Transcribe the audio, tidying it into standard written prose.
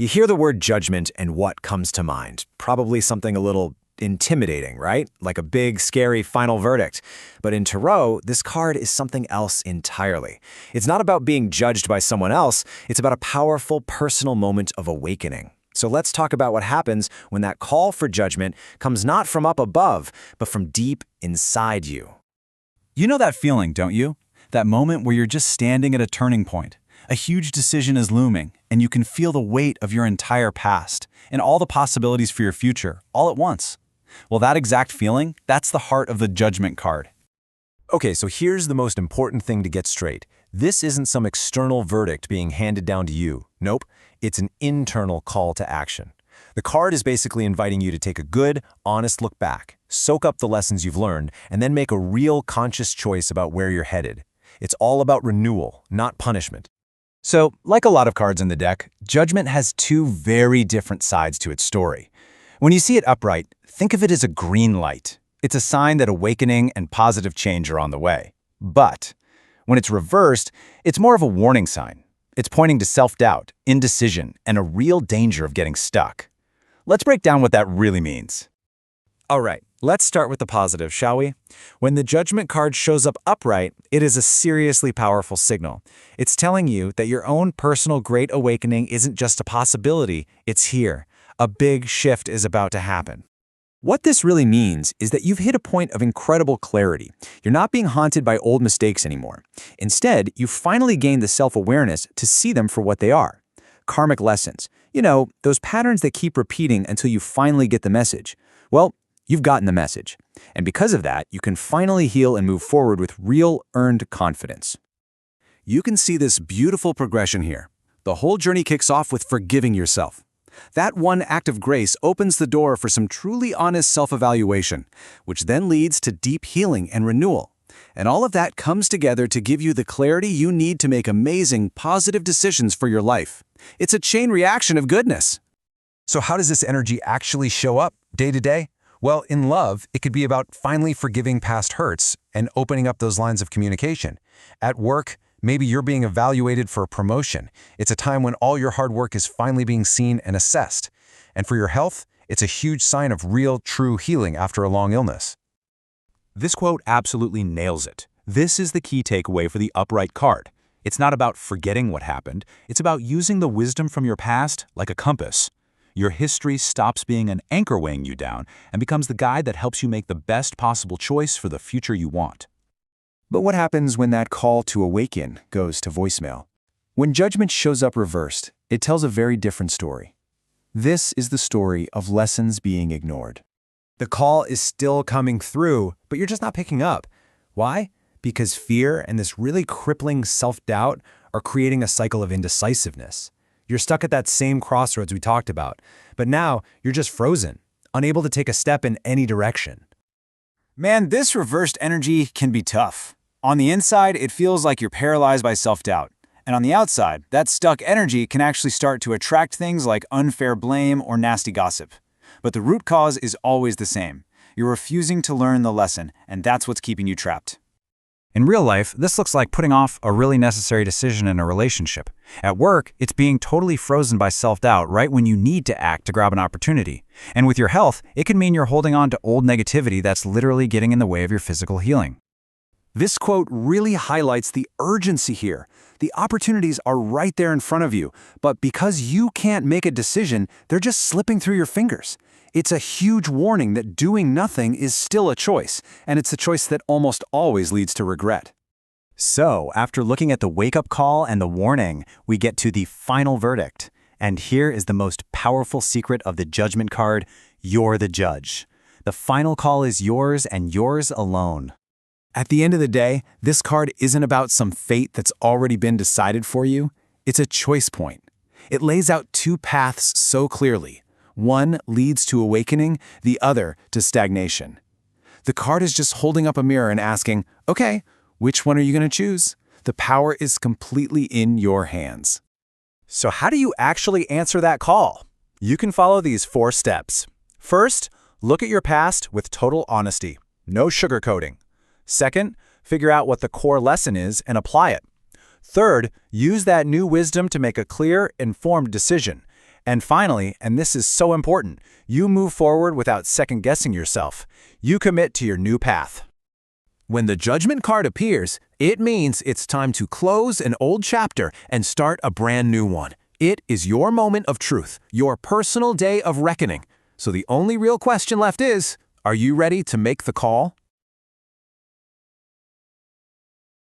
You hear the word judgment and what comes to mind? Probably something a little intimidating, right? Like a big, scary final verdict. But in Tarot, this card is something else entirely. It's not about being judged by someone else, it's about a powerful personal moment of awakening. So let's talk about what happens when that call for judgment comes not from up above, but from deep inside you. You know that feeling, don't you? That moment where you're just standing at a turning point. A huge decision is looming, and you can feel the weight of your entire past and all the possibilities for your future, all at once. Well, that exact feeling, that's the heart of the Judgment card. Okay, so here's the most important thing to get straight. This isn't some external verdict being handed down to you. Nope, it's an internal call to action. The card is basically inviting you to take a good, honest look back, soak up the lessons you've learned, and then make a real conscious choice about where you're headed. It's all about renewal, not punishment. So, like a lot of cards in the deck, Judgment has two very different sides to its story. When you see it upright, think of it as a green light. It's a sign that awakening and positive change are on the way. But when it's reversed, it's more of a warning sign. It's pointing to self-doubt, indecision, and a real danger of getting stuck. Let's break down what that really means. All right, let's start with the positive, shall we? When the Judgment card shows up upright, it is a seriously powerful signal. It's telling you that your own personal great awakening isn't just a possibility, it's here. A big shift is about to happen. What this really means is that you've hit a point of incredible clarity. You're not being haunted by old mistakes anymore. Instead, you've finally gained the self-awareness to see them for what they are. Karmic lessons. You know, those patterns that keep repeating until you finally get the message. Well, you've gotten the message. And because of that, you can finally heal and move forward with real, earned confidence. You can see this beautiful progression here. The whole journey kicks off with forgiving yourself. That one act of grace opens the door for some truly honest self-evaluation, which then leads to deep healing and renewal. And all of that comes together to give you the clarity you need to make amazing, positive decisions for your life. It's a chain reaction of goodness. So how does this energy actually show up day to day? Well, in love, it could be about finally forgiving past hurts and opening up those lines of communication. At work, maybe you're being evaluated for a promotion. It's a time when all your hard work is finally being seen and assessed. And for your health, it's a huge sign of real, true healing after a long illness. This quote absolutely nails it. This is the key takeaway for the upright card. It's not about forgetting what happened. It's about using the wisdom from your past like a compass. Your history stops being an anchor weighing you down and becomes the guide that helps you make the best possible choice for the future you want. But what happens when that call to awaken goes to voicemail? When Judgment shows up reversed, it tells a very different story. This is the story of lessons being ignored. The call is still coming through, but you're just not picking up. Why? Because fear and this really crippling self-doubt are creating a cycle of indecisiveness. You're stuck at that same crossroads we talked about, but now you're just frozen, unable to take a step in any direction. Man, this reversed energy can be tough. On the inside, it feels like you're paralyzed by self-doubt. And on the outside, that stuck energy can actually start to attract things like unfair blame or nasty gossip. But the root cause is always the same. You're refusing to learn the lesson, and that's what's keeping you trapped. In real life, this looks like putting off a really necessary decision in a relationship. At work, it's being totally frozen by self-doubt right when you need to act to grab an opportunity. And with your health, it can mean you're holding on to old negativity that's literally getting in the way of your physical healing. This quote really highlights the urgency here. The opportunities are right there in front of you, but because you can't make a decision, they're just slipping through your fingers. It's a huge warning that doing nothing is still a choice, and it's a choice that almost always leads to regret. So, after looking at the wake-up call and the warning, we get to the final verdict. And here is the most powerful secret of the Judgment card: you're the judge. The final call is yours and yours alone. At the end of the day, this card isn't about some fate that's already been decided for you. It's a choice point. It lays out two paths so clearly. One leads to awakening, the other to stagnation. The card is just holding up a mirror and asking, okay, which one are you going to choose? The power is completely in your hands. So how do you actually answer that call? You can follow these 4 steps. First, look at your past with total honesty. No sugarcoating. Second, figure out what the core lesson is and apply it. Third, use that new wisdom to make a clear, informed decision. And finally, and this is so important, you move forward without second-guessing yourself. You commit to your new path. When the Judgment card appears, it means it's time to close an old chapter and start a brand new one. It is your moment of truth, your personal day of reckoning. So the only real question left is, are you ready to make the call?